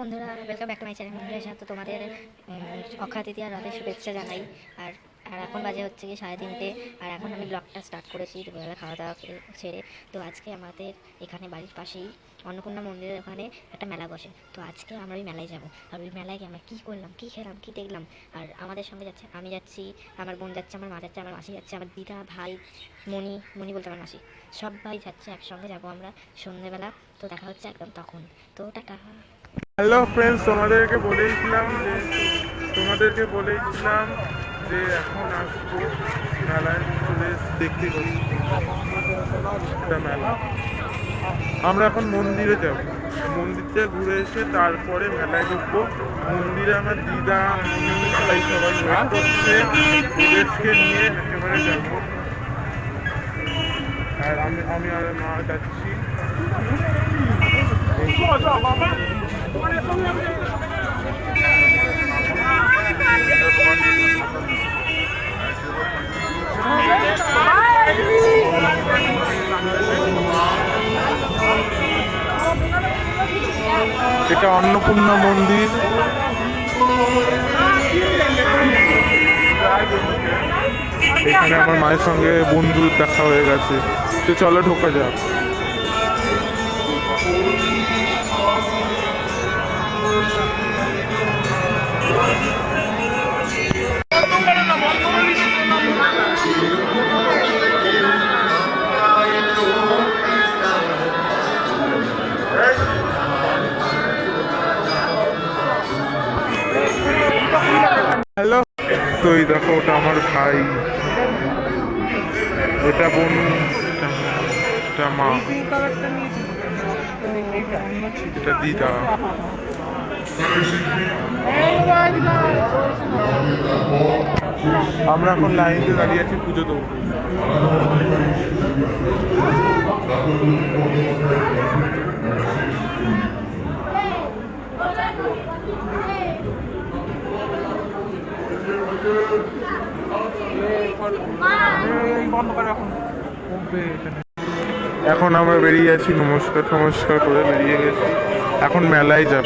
বন্ধুরা, welcome back to my channel. বন্ধুরা, তো তোমাদের অক্ষয় তৃতীয়ার রাতের শুভেচ্ছা জানাই। আর আর এখন বাজে হচ্ছে কি 3:30, আর এখন আমি ব্লগটা স্টার্ট করেছি দুপুরবেলা খাওয়া দাওয়া ছেড়ে। তো আজকে আমাদের এখানে বাড়ির পাশেই অন্নপূর্ণা মন্দিরের ওখানে একটা মেলা বসে। তো আজকে আমরা ওই মেলায় যাবো। আর ওই মেলায় গিয়ে আমরা কী করলাম, কী খেলাম, কী দেখলাম। আর আমাদের সঙ্গে যাচ্ছে, আমি যাচ্ছি, আমার বোন যাচ্ছে, আমার মা যাচ্ছে, আমার মাসি যাচ্ছে, আমার দিদা, ভাই, মণি বলতে আমার মাসি, সবাই যাচ্ছে, একসঙ্গে যাবো আমরা সন্ধ্যেবেলা। তো দেখা হচ্ছে একদম তখন। তো টাটা। হ্যালো ফ্রেন্ডস, তোমাদেরকে বলেইছিলাম যে এখন আসবো মেলায়, চলে দেখতে পাচ্ছি এটা মেলা। আমরা এখন মন্দিরে যাব, মন্দিরটা ঘুরে এসে তারপরে মেলায় ঢুকবো। মন্দিরে আমার দিদা, ভাই সবাই ওয়েট করছে, ওদেরকে নিয়ে একেবারে যাবো। আর আমি আর মা যাচ্ছি। এটা অন্নপূর্ণা মন্দির। এখানে আমার মায়ের সঙ্গে বন্ধুর দেখা হয়ে গেছে। তো চলো ঢোকা যাক। হ্যালো, তো এই দেখো, ওটা আমার ভাই, এটা বোন, এটা মা, এটা দিদা। আমরা এখন লাইনে দাঁড়িয়ে আছি পুজো দেবো। এখন আমরা বেরিয়ে আছি, নমস্কার করে বেরিয়ে গেছি। এখন মেলায় যাব।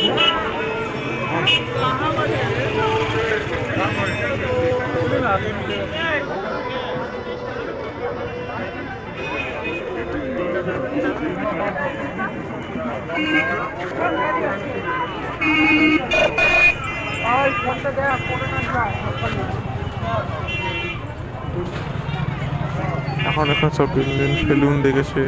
এখন সব বেলুন দেখেছে।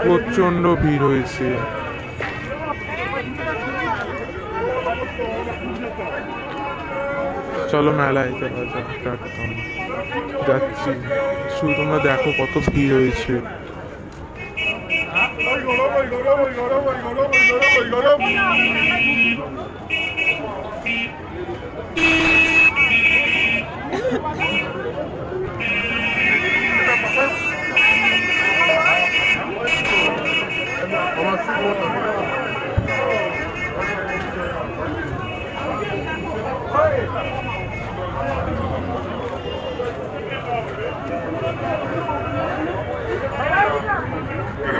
প্রচন্ড ভিড় হয়েছে। চলো মেলায় যাচ্ছি। শুধু তোমরা দেখো কত ভিড় হয়েছে।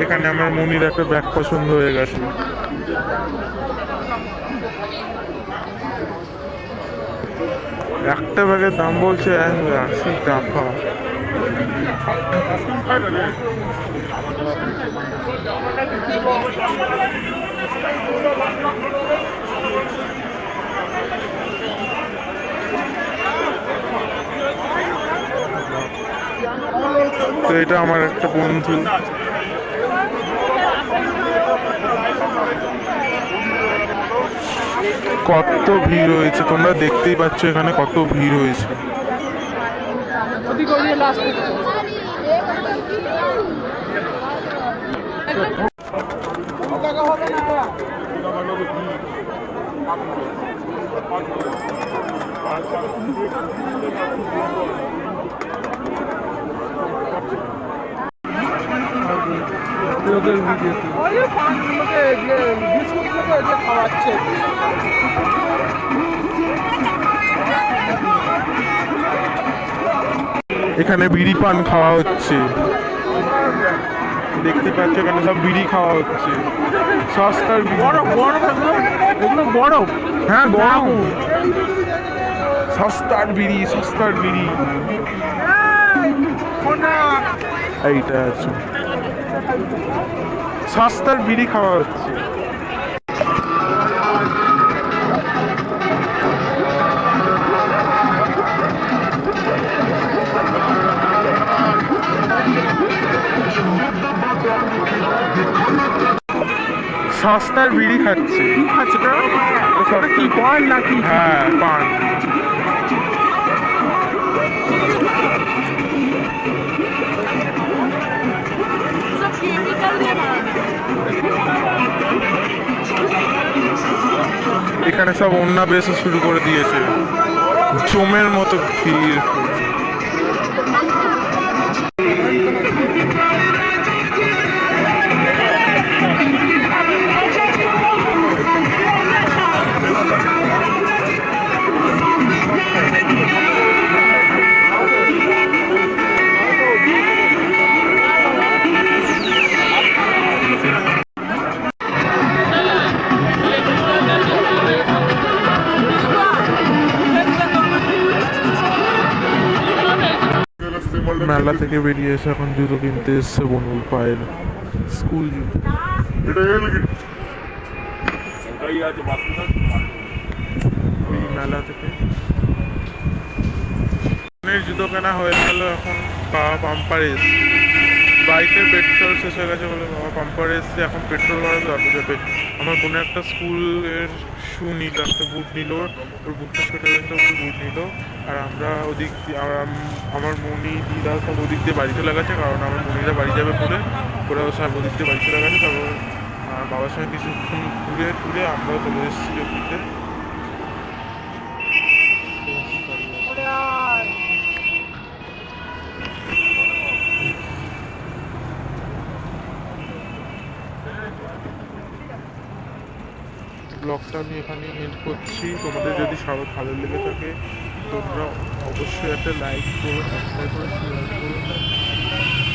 এখানে আমার মনির একটা ব্যাগ পছন্দ হয়ে গেছে। একটা ব্যাগের দাম বলছে 80 টাকা। তো এটা আমার একটা বন্ধু। কত ভিড় হয়েছে, তোমরা দেখতেই পাচ্ছ এখানে কত ভিড় হয়েছে। ওদের ভিডিওতে ওই পানগুলোকে বিস্কুটগুলোকে যে খাওয়াচ্ছে। এখানে বিড়ি পান খাওয়া হচ্ছে, দেখতে পাচ্ছ এখানে সব বিড়ি খাওয়া হচ্ছে। সস্তার বরফ বরফ এগুলো বরফ। হ্যাঁ গরম, সস্তার বিড়ি, সস্তার বিড়ি। এইটা আছে, সস্তার বিড়ি খাওয়া হচ্ছে। সস্তার বিড়ি খাচ্ছে। কি পান নাকি? হ্যাঁ পান। এখানে সব অন্যা বেসা শুরু করে দিয়েছে, জমের মতো ভিড়। মেলা থেকে বেরিয়ে এসে এখন জুতো কিনতে এসছে বনুল পায়ের, স্কুল জুতো। মেলা থেকে জুতো কেনা হয়ে গেল, এখন বাবা পাম্পার এসছে। বাইকের পেট্রোল শেষ হয়ে গেছে বলে বাবা পাম্পার এসছে, এখন পেট্রোল ভরাতে অটো যাবে। আমার বোনে একটা স্কুলের শু নিল, একটা বুট নিল, ওর বুটটা ছোটো হয়েছে, ওর বুট নিল। আর আমরা ওদিক দিয়ে আমার মনি দিদা সব ওদিক দিয়ে বাড়ি চলে গেছে, কারণ আমার মনিরা বাড়ি যাবে পরে, ওরাও সব ওদিক দিয়ে বাড়ি চলে গেছে। তারপর বাবার সঙ্গে কিছুক্ষণ ঘুরে টুরে আমরাও চলে এসেছি ওদিকে। ব্লগটা আমি এখানে এন্ড করছি। তোমাদের যদি সবাই ভালো লেগে থাকে তোমরা অবশ্যই একটা লাইক করো, সাবস্ক্রাইব করো, শেয়ার করো।